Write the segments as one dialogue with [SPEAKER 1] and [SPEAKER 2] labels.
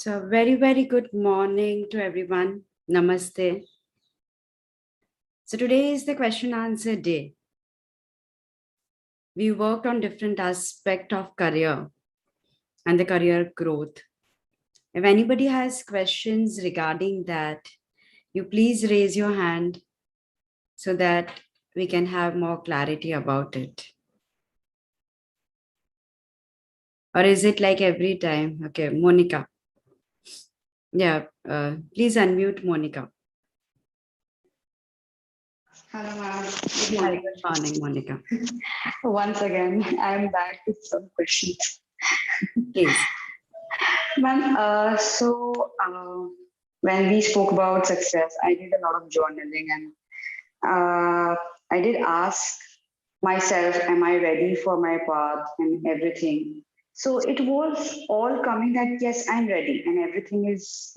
[SPEAKER 1] So very, very good morning to everyone. Namaste. So today is the question answer day. We worked on different aspects of career and the career growth. If anybody has questions regarding that, you please raise your hand so that we can have more clarity about it. Or is it like every time? Okay, Monica. Yeah, please unmute Monica.
[SPEAKER 2] Hello, ma'am.
[SPEAKER 1] Hi, good morning, Monica.
[SPEAKER 2] Once again, I'm back with some questions.
[SPEAKER 1] Please.
[SPEAKER 2] Ma'am, when we spoke about success, I did a lot of journaling and I did ask myself, am I ready for my path and everything? So it was all coming that, yes, I'm ready and everything is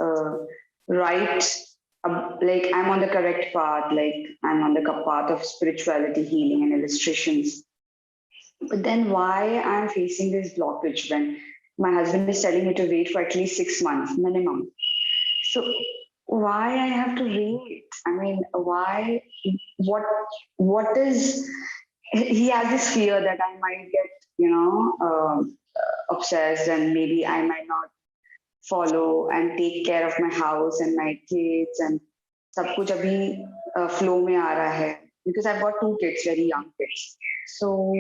[SPEAKER 2] right. Like I'm on the correct path, like I'm on the path of spirituality, healing, and illustrations. But then why I'm facing this blockage when my husband is telling me to wait for at least 6 months minimum? So why I have to wait? I mean, why? What? What is? He has this fear that I might get, obsessed, and maybe I might not follow and take care of my house and my kids and सब कुछ अभी flow में आ रहा है because I've got 2 kids, very young kids. So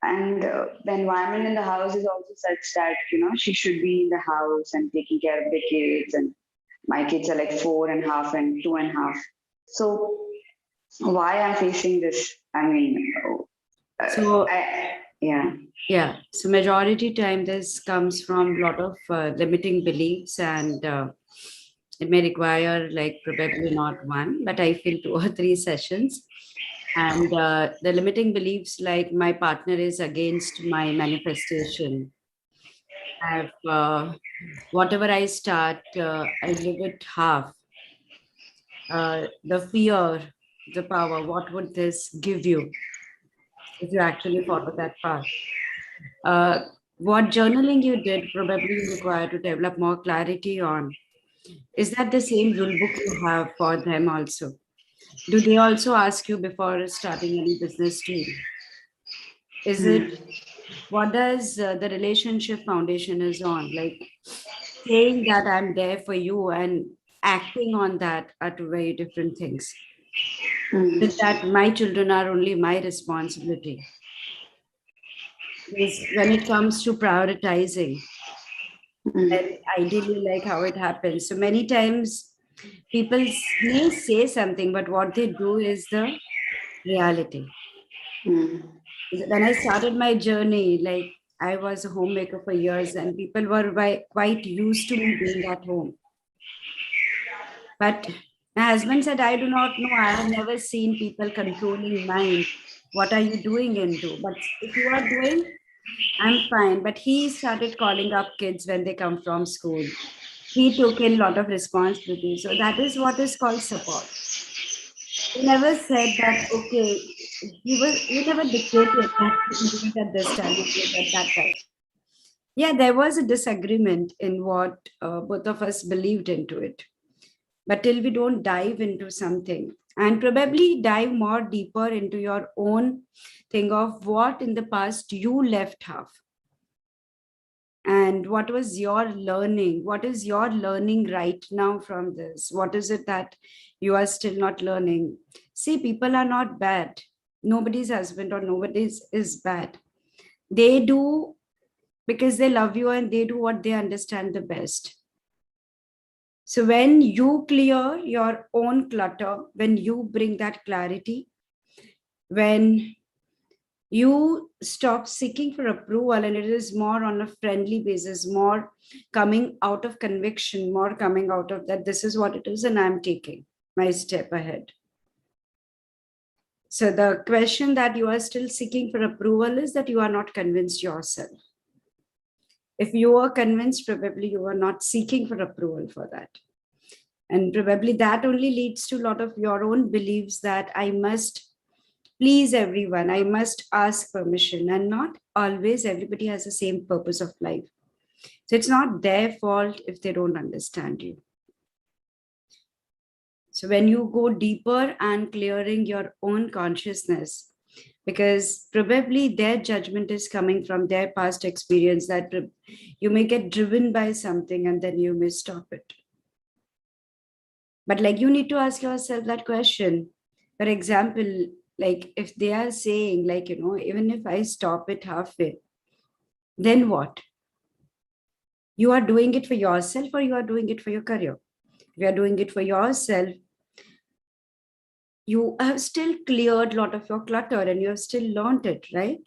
[SPEAKER 2] and the environment in the house is also such that she should be in the house and taking care of the kids, and my kids are like 4.5 and 2.5. So why I'm facing this? I mean,
[SPEAKER 1] yeah. So majority time this comes from a lot of limiting beliefs, and it may require like probably not one, but I feel 2 or 3 sessions. And the limiting beliefs like my partner is against my manifestation. Whatever I start, I live it half. The fear, the power, what would this give you if you actually follow that path? What journaling you did probably you require to develop more clarity on. Is that the same rule book you have for them also? Do they also ask you before starting any business too? Is it, what does the relationship foundation is on? Like saying that I'm there for you and acting on that are two very different things. Is that my children are only my responsibility? Because when it comes to prioritizing, and ideally like how it happens. So many times people may say something, but what they do is the reality. When I started my journey, like I was a homemaker for years and people were quite used to me being at home. But my husband said, I do not know. I have never seen people controlling mind. What are you doing into? But if you are doing, I'm fine. But he started calling up kids when they come from school. He took in a lot of responsibility. So that is what is called support. He never said that, okay, he never dictated that you do it at this time, you do it at that time. Yeah, there was a disagreement in what both of us believed into it. But till we don't dive into something and probably dive more deeper into your own thing of what in the past you left half. And what was your learning? What is your learning right now from this? What is it that you are still not learning? See, people are not bad. Nobody's husband or nobody's is bad. They do because they love you and they do what they understand the best. So when you clear your own clutter, when you bring that clarity, when you stop seeking for approval and it is more on a friendly basis, more coming out of conviction, more coming out of that this is what it is and I'm taking my step ahead. So the question that you are still seeking for approval is that you are not convinced yourself. If you are convinced, probably you are not seeking for approval for that. And probably that only leads to a lot of your own beliefs that I must please everyone, I must ask permission, and not always everybody has the same purpose of life. So it's not their fault if they don't understand you. So when you go deeper and clearing your own consciousness, because probably their judgment is coming from their past experience, that you may get driven by something and then you may stop it. But like, you need to ask yourself that question. For example, like if they are saying like, even if I stop it halfway, then what? You are doing it for yourself or you are doing it for your career? If you are doing it for yourself, you have still cleared a lot of your clutter and you have still learned it, right?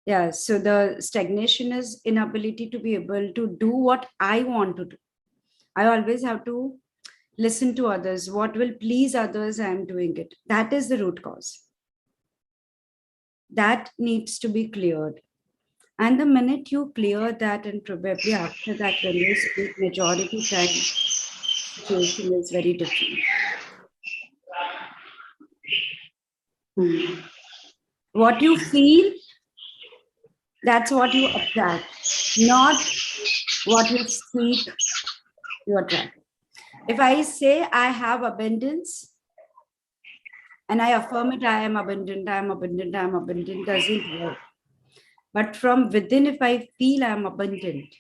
[SPEAKER 1] Yeah, so the stagnation is inability to be able to do what I want to do. I always have to listen to others. What will please others, I am doing it. That is the root cause. That needs to be cleared. And the minute you clear that, and probably after that, when you speak, majority time, situation is very different. What you feel, that's what you attract, not what you seek, you attract. If I say I have abundance and I affirm it, I am abundant, I am abundant, I am abundant, doesn't work. But from within, if I feel I am abundant,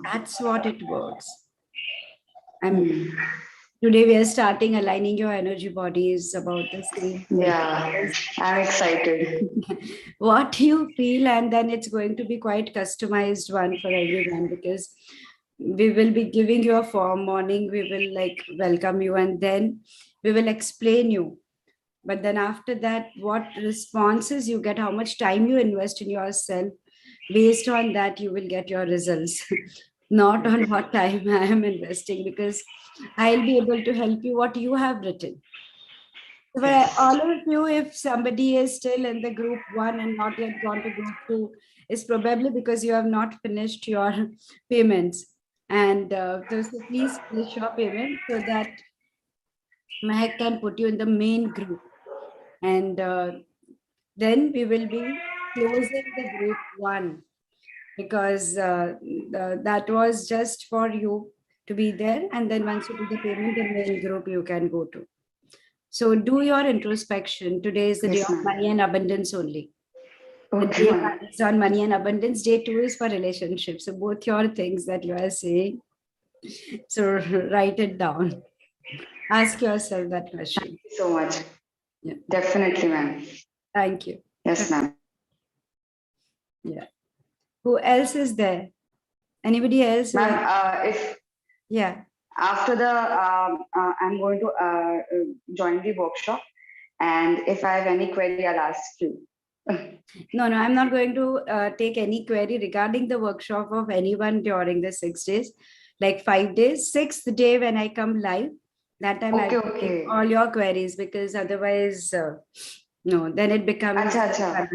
[SPEAKER 1] that's what it works. Today we are starting aligning your energy bodies about the same.
[SPEAKER 2] Yeah, I'm excited.
[SPEAKER 1] What you feel, and then it's going to be quite customized one for everyone, because we will be giving you a form. Morning we will like welcome you and then we will explain you. But then after that, what responses you get, how much time you invest in yourself, based on that you will get your results. Not on what time I am investing, because I'll be able to help you what you have written. So for all of you, if somebody is still in the group 1 and not yet gone to group 2, is probably because you have not finished your payments. And so please finish your payment so that Mahek can put you in the main group. And then we will be closing the group 1, because that was just for you to be there. And then once you do the payment, the main group you can go to. So do your introspection. Today is the day
[SPEAKER 2] Yes,
[SPEAKER 1] of
[SPEAKER 2] ma'am.
[SPEAKER 1] money and abundance only. The
[SPEAKER 2] Okay,
[SPEAKER 1] day
[SPEAKER 2] ma'am.
[SPEAKER 1] 1 is on money and abundance. Day 2 is for relationships. So both your things that you are saying. So write it down. Ask yourself that question.
[SPEAKER 2] Thank you so much.
[SPEAKER 1] Yeah.
[SPEAKER 2] Definitely, ma'am.
[SPEAKER 1] Thank you.
[SPEAKER 2] Yes, ma'am.
[SPEAKER 1] Yeah. Who else is there? Anybody else?
[SPEAKER 2] Ma'am, if
[SPEAKER 1] Yeah.
[SPEAKER 2] after the, I'm going to join the workshop, and if I have any query, I'll ask you.
[SPEAKER 1] No, I'm not going to take any query regarding the workshop of anyone during the 6 days, like 5 days. 6th day when I come live, that time I will take
[SPEAKER 2] Okay.
[SPEAKER 1] all your queries, because otherwise, no, then it becomes
[SPEAKER 2] Acha.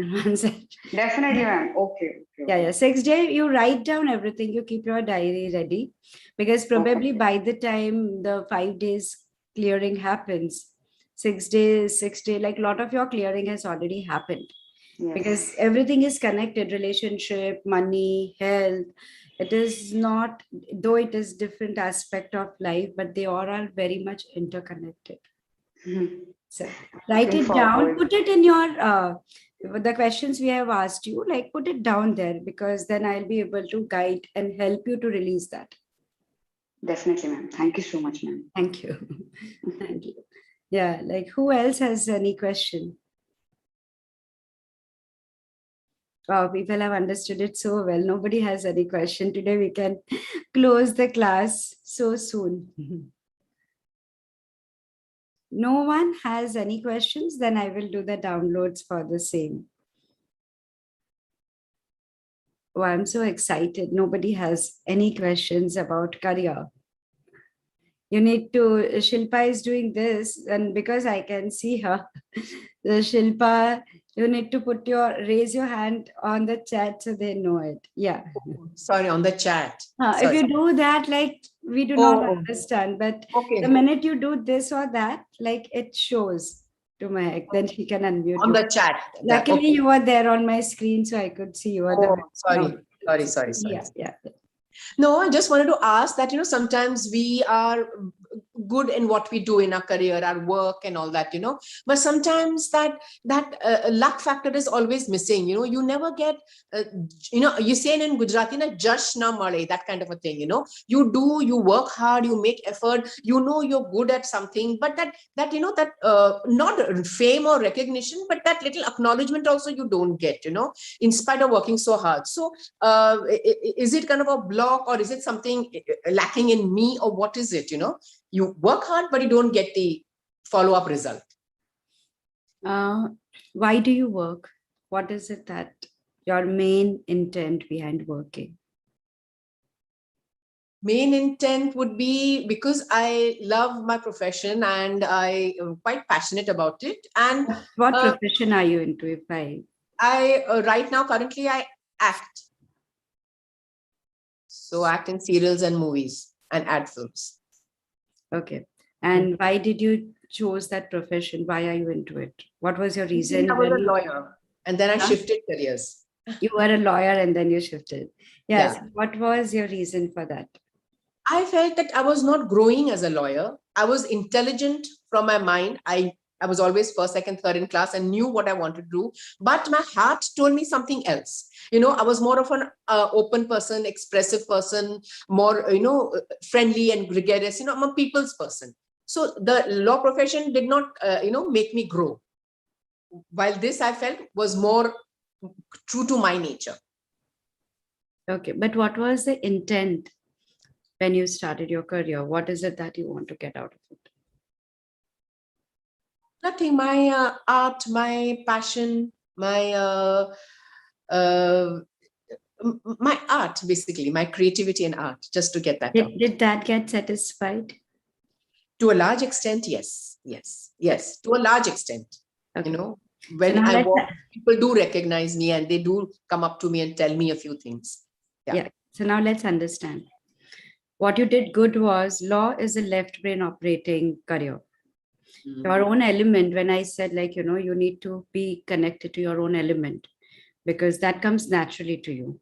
[SPEAKER 2] Definitely, ma'am. Okay.
[SPEAKER 1] Yeah. 6th day, you write down everything, you keep your diary ready, because probably by the time the 5 days clearing happens, 6 days, 6 day, like a lot of your clearing has already happened.
[SPEAKER 2] Yes.
[SPEAKER 1] Because everything is connected, relationship, money, health. It is not, though it is different aspect of life, but they all are very much interconnected. So write it down, put it in your the questions we have asked you, like put it down there, because then I'll be able to guide and help you to release that.
[SPEAKER 2] Definitely, ma'am. Thank you so much, ma'am.
[SPEAKER 1] Thank you. Thank you. Yeah, like who else has any question? Wow, people have understood it so well. Nobody has any question. Today we can close the class so soon. No one has any questions, then I will do the downloads for the same. Oh, I'm so excited. Nobody has any questions about career. You need to, Shilpa is doing this, and because I can see her, the Shilpa, you need to raise your hand on the chat so they know it. Yeah.
[SPEAKER 3] Sorry, on the chat.
[SPEAKER 1] If you do that, like we do not understand, but the minute you do this or that, like it shows. to Mahek. Then she can unmute
[SPEAKER 3] On
[SPEAKER 1] you.
[SPEAKER 3] the chat.
[SPEAKER 1] Luckily,
[SPEAKER 3] Okay.
[SPEAKER 1] you were there on my screen, so I could see you were the.
[SPEAKER 3] Oh, sorry.
[SPEAKER 1] Yeah, yeah.
[SPEAKER 3] No, I just wanted to ask that, sometimes we are good in what we do in our career, our work and all that, but sometimes that luck factor is always missing. You never get, you say in Gujarati, na jash na male, that kind of a thing, you work hard, you make effort, you're good at something, but that not fame or recognition, but that little acknowledgement also you don't get, in spite of working so hard. So is it kind of a block, or is it something lacking in me, or what is it? You work hard, but you don't get the follow-up result.
[SPEAKER 1] Why do you work? What is it that your main intent behind working?
[SPEAKER 3] Main intent would be because I love my profession and I am quite passionate about it. And
[SPEAKER 1] What profession are you into? If
[SPEAKER 3] I right now, currently, I act. So act in serials and movies and ad films.
[SPEAKER 1] Okay. And why did you choose that profession? Why are you into it? What was your reason?
[SPEAKER 3] I was a lawyer, and then I shifted careers.
[SPEAKER 1] You were a lawyer and then you shifted. Yes.
[SPEAKER 3] Yeah.
[SPEAKER 1] What was your reason for that?
[SPEAKER 3] I felt that I was not growing as a lawyer. I was intelligent from my mind. I was always first, second, third in class and knew what I wanted to do. But my heart told me something else. I was more of an open person, expressive person, more, friendly and gregarious. I'm a people's person. So the law profession did not, make me grow. While this, I felt, was more true to my nature.
[SPEAKER 1] Okay. But what was the intent when you started your career? What is it that you want to get out of it?
[SPEAKER 3] Nothing. My art, my passion, my art, basically, my creativity and art, just to get that out.
[SPEAKER 1] Did that get satisfied?
[SPEAKER 3] To a large extent, yes. To a large extent,
[SPEAKER 1] Okay.
[SPEAKER 3] when I walk, people do recognize me and they do come up to me and tell me a few things.
[SPEAKER 1] Yeah. So now let's understand. What you did good was law is a left brain operating career. Your own element, when I said you need to be connected to your own element because that comes naturally to you.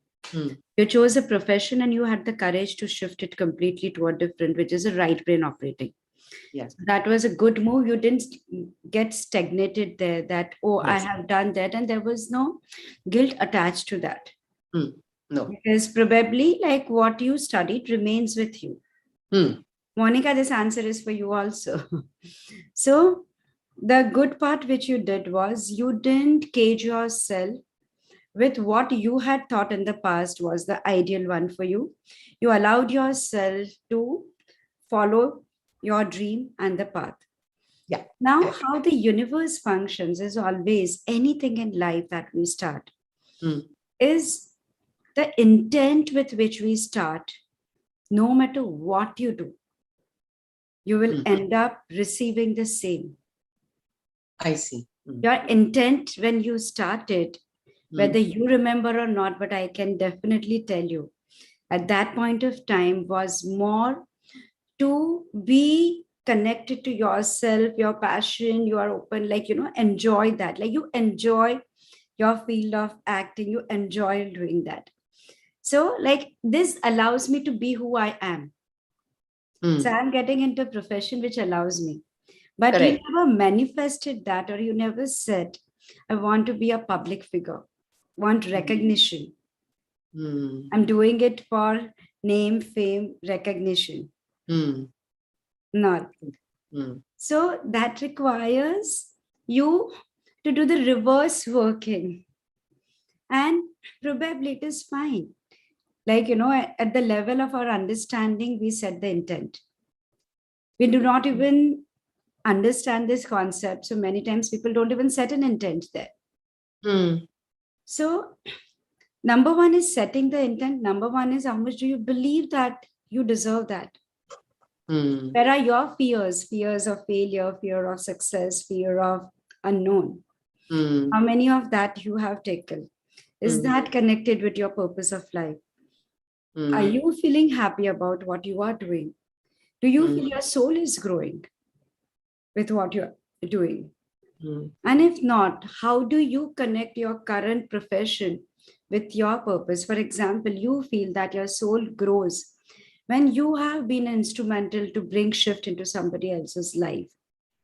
[SPEAKER 1] You chose a profession and you had the courage to shift it completely to a different, which is a right brain operating.
[SPEAKER 3] Yes.
[SPEAKER 1] That was a good move. You didn't get stagnated there that, yes, I have done that. And there was no guilt attached to that.
[SPEAKER 3] No.
[SPEAKER 1] Because probably what you studied remains with you. Monica, this answer is for you also. So the good part which you did was you didn't cage yourself with what you had thought in the past was the ideal one for you. You allowed yourself to follow your dream and the path.
[SPEAKER 3] Yeah.
[SPEAKER 1] Now, how the universe functions is always anything in life that we start is the intent with which we start. No matter what you do, you will end up receiving the same.
[SPEAKER 3] I see.
[SPEAKER 1] Your intent when you started, whether you remember or not, but I can definitely tell you at that point of time was more to be connected to yourself, your passion, you are open, enjoy that. You enjoy your field of acting, you enjoy doing that. So this allows me to be who I am. So I'm getting into a profession which allows me. But correct, you never manifested that, or you never said, I want to be a public figure, want recognition. I'm doing it for name, fame, recognition. Not. So that requires you to do the reverse working. And probably it is fine. At the level of our understanding, we set the intent. We do not even understand this concept. So many times people don't even set an intent there. So number one is setting the intent. Number one is how much do you believe that you deserve that? Where are your fears? Fears of failure, fear of success, fear of unknown. How many of that you have taken? Is that connected with your purpose of life? Are you feeling happy about what you are doing? Do you feel your soul is growing with what you're doing? And if not, how do you connect your current profession with your purpose? For example, you feel that your soul grows when you have been instrumental to bring shift into somebody else's life.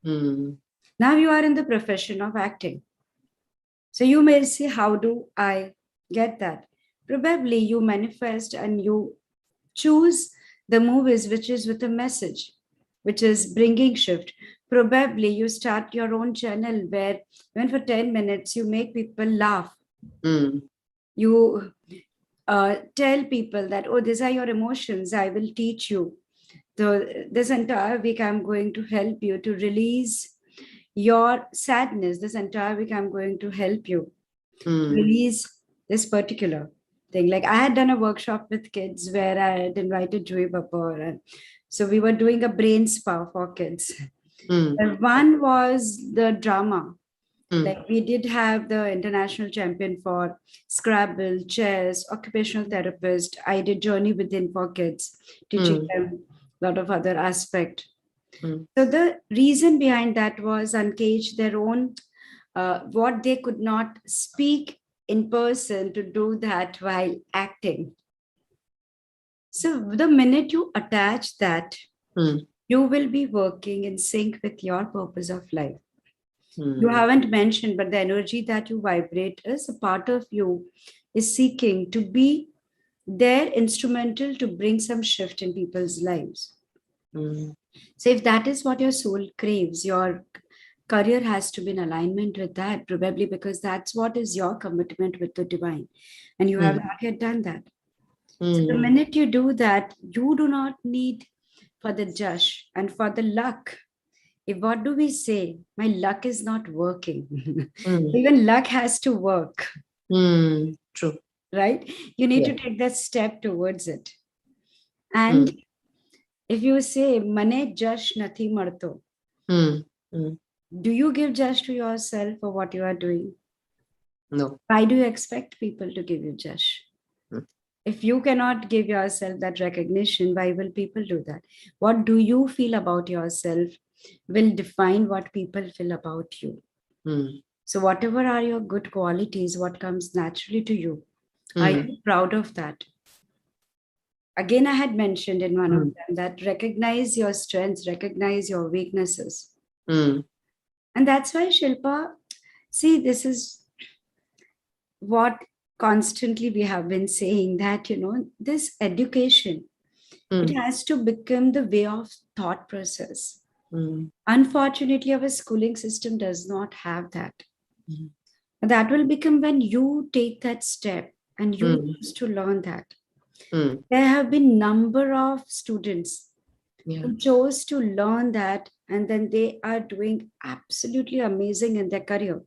[SPEAKER 1] Now you are in the profession of acting. So you may say, how do I get that? Probably you manifest and you choose the movies which is with a message, which is bringing shift. Probably you start your own channel where even for 10 minutes you make people laugh. You tell people that, oh, these are your emotions, I will teach you. So this entire week I'm going to help you to release your sadness. This entire week I'm going to help you release this particular thing. Like I had done a workshop with kids where I had invited Joey Babur, and so we were doing a brain spa for kids. And one was the drama. Like we did have the international champion for Scrabble, chess, occupational therapist. I did journey within for kids, teaching them a lot of other aspect. So the reason behind that was uncage their own what they could not speak in person to do that while acting. So the minute you attach that, you will be working in sync with your purpose of life. You haven't mentioned, but the energy that you vibrate is a part of you is seeking to be there instrumental to bring some shift in people's lives. So if that is what your soul craves, your career has to be in alignment with that, probably because that's what is your commitment with the divine. And you have not yet done that. So the minute you do that, you do not need for the Josh and for the luck. If what do we say? My luck is not working. Even luck has to work.
[SPEAKER 3] True.
[SPEAKER 1] Right? You need to take that step towards it. And if you say, Mane Jash Nathi Marto, do you give Jash to yourself for what you are doing?
[SPEAKER 3] No.
[SPEAKER 1] Why do you expect people to give you Jash? If you cannot give yourself that recognition, why will people do that? What do you feel about yourself will define what people feel about you. So whatever are your good qualities, what comes naturally to you, are you proud of that? Again, I had mentioned in one of them that recognize your strengths, recognize your weaknesses. And that's why Shilpa, see, this is what constantly we have been saying, that, this education, it has to become the way of thought process. Unfortunately, our schooling system does not have that. That will become when you take that step and you choose to learn that. There have been number of students who chose to learn that, and then they are doing absolutely amazing in their career.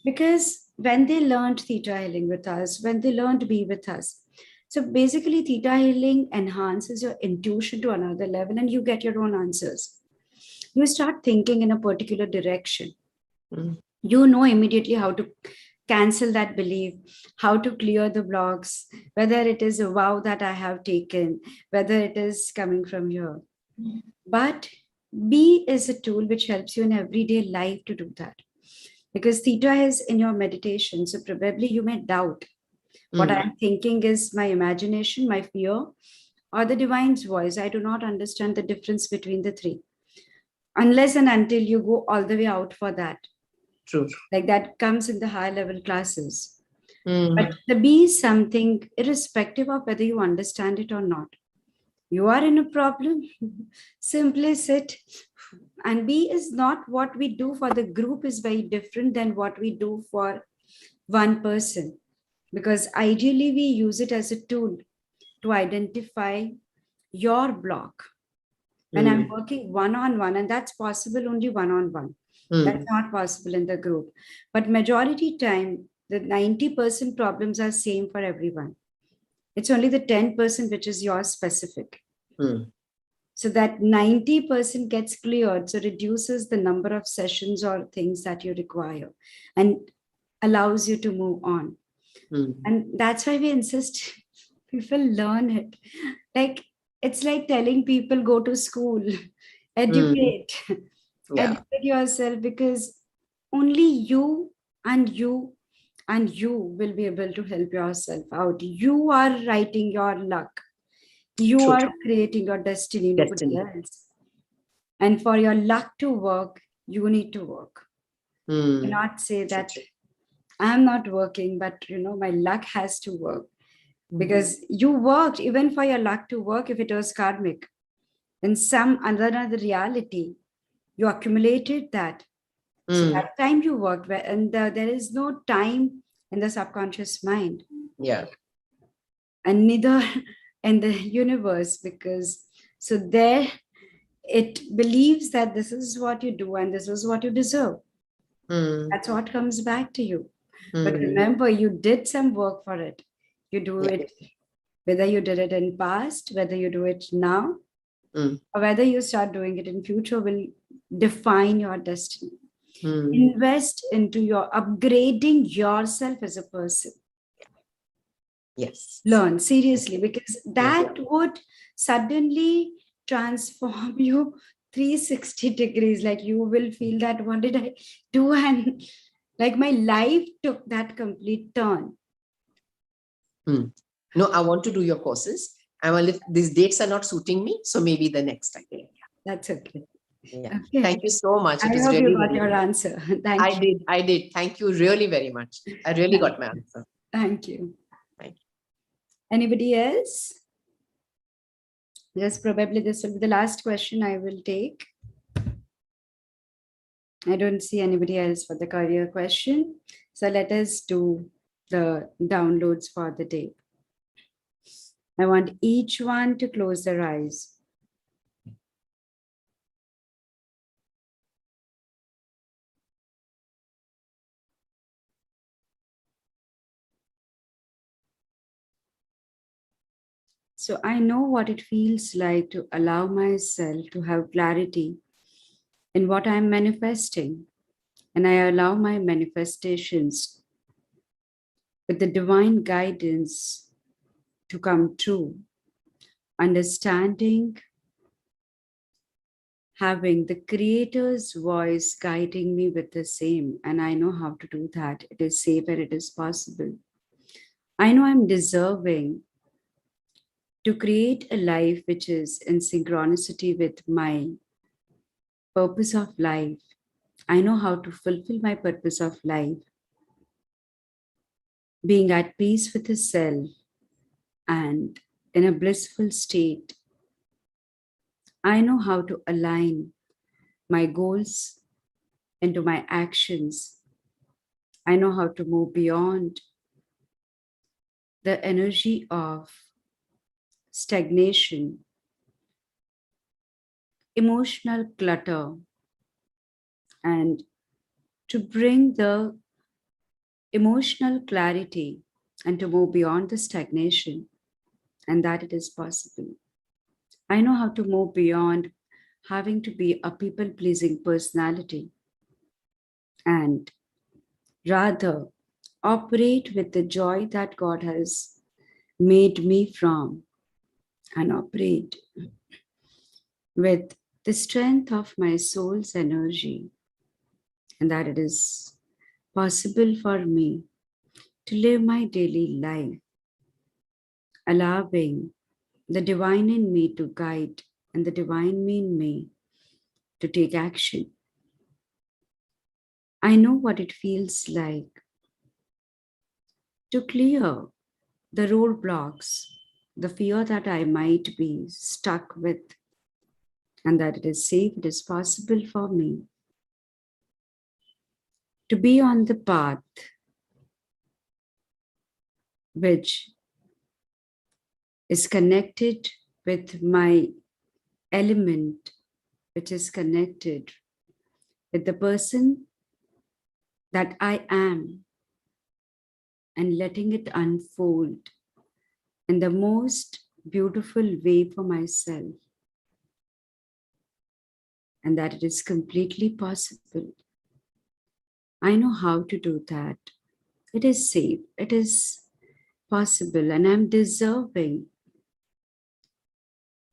[SPEAKER 1] Because when they learned theta healing with us, when they learned to be with us, so basically theta healing enhances your intuition to another level and you get your own answers. You start thinking in a particular direction. You know immediately how to cancel that belief, how to clear the blocks, whether it is a vow that I have taken, whether it is coming from here. But B is a tool which helps you in everyday life to do that. Because theta is in your meditation. So probably you may doubt what I'm thinking is my imagination, my fear, or the divine's voice. I do not understand the difference between the three. Unless and until you go all the way out for that.
[SPEAKER 3] True.
[SPEAKER 1] Like that comes in the higher level classes. But the B is something irrespective of whether you understand it or not. You are in a problem, simply sit. And B is not what we do for the group is very different than what we do for one person. Because ideally we use it as a tool to identify your block. When I'm working one-on-one, and that's possible only one-on-one. That's not possible in the group. But majority time, the 90% problems are same for everyone. It's only the 10% which is yours specific. So that 90% gets cleared, so reduces the number of sessions or things that you require and allows you to move on. And that's why we insist people learn it. Like, it's like telling people go to school, educate, educate yourself, because only you and you and you will be able to help yourself out. You are writing your luck. You
[SPEAKER 3] True.
[SPEAKER 1] are creating your destiny, nobody else. And for your luck to work, you need to work. You cannot say that I'm not working, but my luck has to work. Because you worked even for your luck to work. If it was karmic, in some another reality, you accumulated that. So that time you worked, and there is no time in the subconscious mind.
[SPEAKER 3] Yeah.
[SPEAKER 1] And neither in the universe, because so there it believes that this is what you do and this is what you deserve. That's what comes back to you. But remember, you did some work for it. You do it, whether you did it in past, whether you do it now, or whether you start doing it in future, will define your destiny. Invest into your upgrading yourself as a person.
[SPEAKER 3] Yes.
[SPEAKER 1] Learn seriously, because that would suddenly transform you 360 degrees. Like you will feel that, what did I do? And like my life took that complete turn.
[SPEAKER 3] No, I want to do your courses. These dates are not suiting me, so maybe the next time.
[SPEAKER 1] That's okay.
[SPEAKER 3] Yeah.
[SPEAKER 1] Okay.
[SPEAKER 3] Thank you so much.
[SPEAKER 1] I
[SPEAKER 3] It was
[SPEAKER 1] hope
[SPEAKER 3] really
[SPEAKER 1] you got your answer. Thank you.
[SPEAKER 3] I did. Thank you really very much. I really got my answer.
[SPEAKER 1] Thank you.
[SPEAKER 3] Thank you.
[SPEAKER 1] Anybody else? Yes, probably this will be the last question I will take. I don't see anybody else for the career question. So let us do the downloads for the day. I want each one to close their eyes. So I know what it feels like to allow myself to have clarity in what I'm manifesting. And I allow my manifestations with the divine guidance to come true. Understanding, having the Creator's voice guiding me with the same. And I know how to do that. It is safe and it is possible. I know I'm deserving to create a life which is in synchronicity with my purpose of life. I know how to fulfill my purpose of life, being at peace with the self and in a blissful state. I know how to align my goals into my actions. I know how to move beyond the energy of stagnation, emotional clutter, and to bring the emotional clarity and to move beyond the stagnation, and that it is possible. I know how to move beyond having to be a people-pleasing personality and rather operate with the joy that God has made me from, and operate with the strength of my soul's energy, and that it is possible for me to live my daily life, allowing the divine in me to guide and the divine in me to take action. I know what it feels like to clear the roadblocks, the fear that I might be stuck with, and that it is safe, it is possible for me to be on the path which is connected with my element, which is connected with the person that I am, and letting it unfold in the most beautiful way for myself, and that it is completely possible. I know how to do that. It is safe, it is possible, and I'm deserving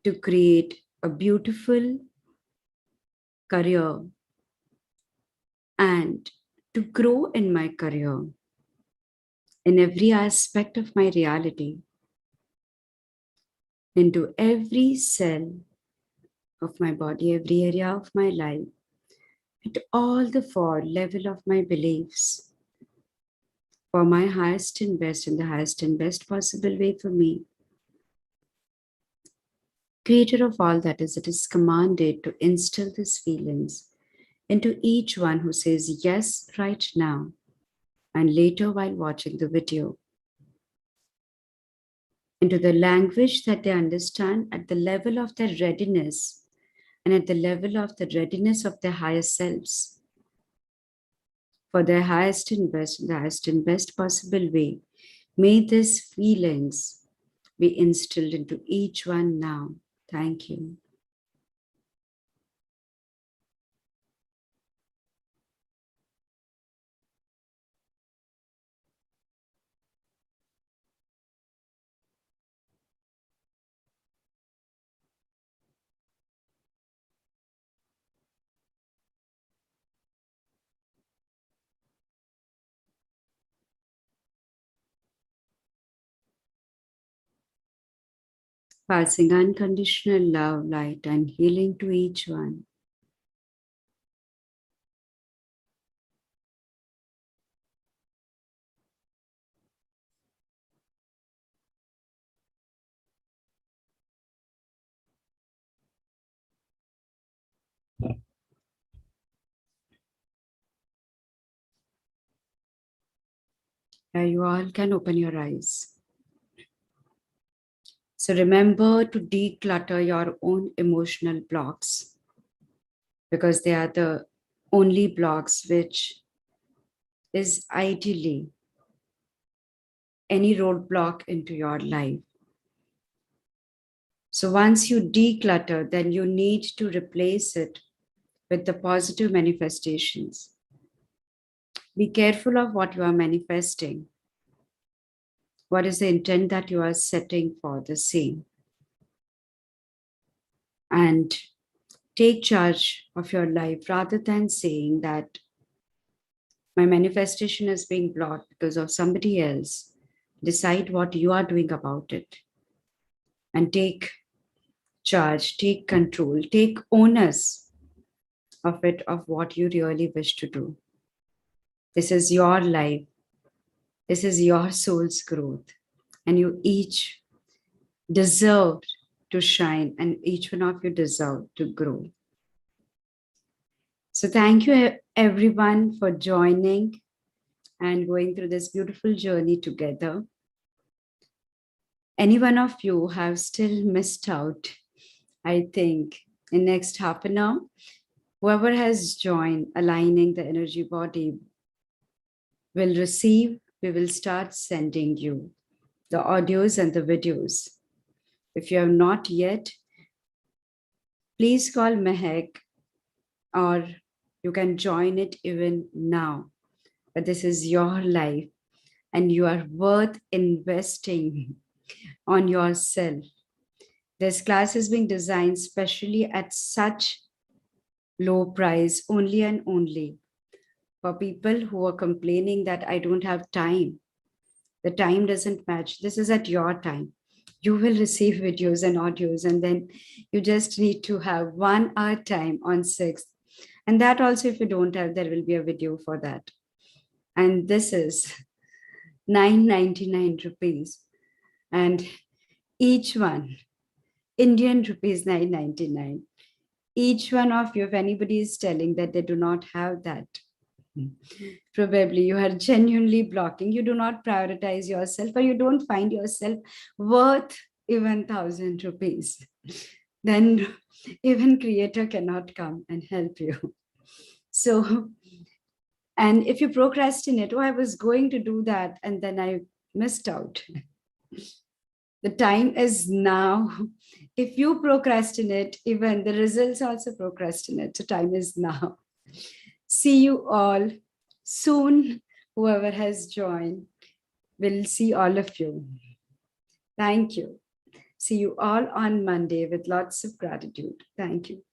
[SPEAKER 1] to create a beautiful career and to grow in my career, in every aspect of my reality, into every cell of my body, every area of my life, at all the four level of my beliefs, for my highest and best in the highest and best possible way for me. Creator of all that is, it is commanded to instill these feelings into each one who says yes right now and later while watching the video, into the language that they understand at the level of their readiness and at the level of the readiness of their higher selves, for their highest and best, the highest and best possible way. May these feelings be instilled into each one now. Thank you. Passing unconditional love, light, and healing to each one. You all can open your eyes. So remember to declutter your own emotional blocks, because they are the only blocks which is ideally any roadblock into your life. So once you declutter, then you need to replace it with the positive manifestations. Be careful of what you are manifesting. What is the intent that you are setting for the same? And take charge of your life rather than saying that my manifestation is being blocked because of somebody else. Decide what you are doing about it and take charge, take control, take onus of it, of what you really wish to do. This is your life. This is your soul's growth. And you each deserve to shine, and each one of you deserve to grow. So thank you everyone for joining and going through this beautiful journey together. Any one of you have still missed out, I think, in next half an hour, whoever has joined aligning the energy body will receive, we will start sending you the audios and the videos. If you have not yet, please call Mehak, or you can join it even now. But this is your life and you are worth investing on yourself. This class is being designed specially at such low price, only and only for people who are complaining that I don't have time. The time doesn't match. This is at your time. You will receive videos and audios, and then you just need to have 1 hour time on 6th. And that also, if you don't have, there will be a video for that. And this is 999 rupees. And each one, Indian rupees 999. Each one of you, if anybody is telling that they do not have that, probably you are genuinely blocking. You do not prioritize yourself, or you don't find yourself worth even 1,000 rupees. Then even creator cannot come and help you. So, and if you procrastinate, oh, I was going to do that and then I missed out. The time is now. If you procrastinate, even the results also procrastinate. So time is now. See you all soon. Whoever has joined, we'll see all of you. Thank you. See you all on Monday with lots of gratitude. Thank you.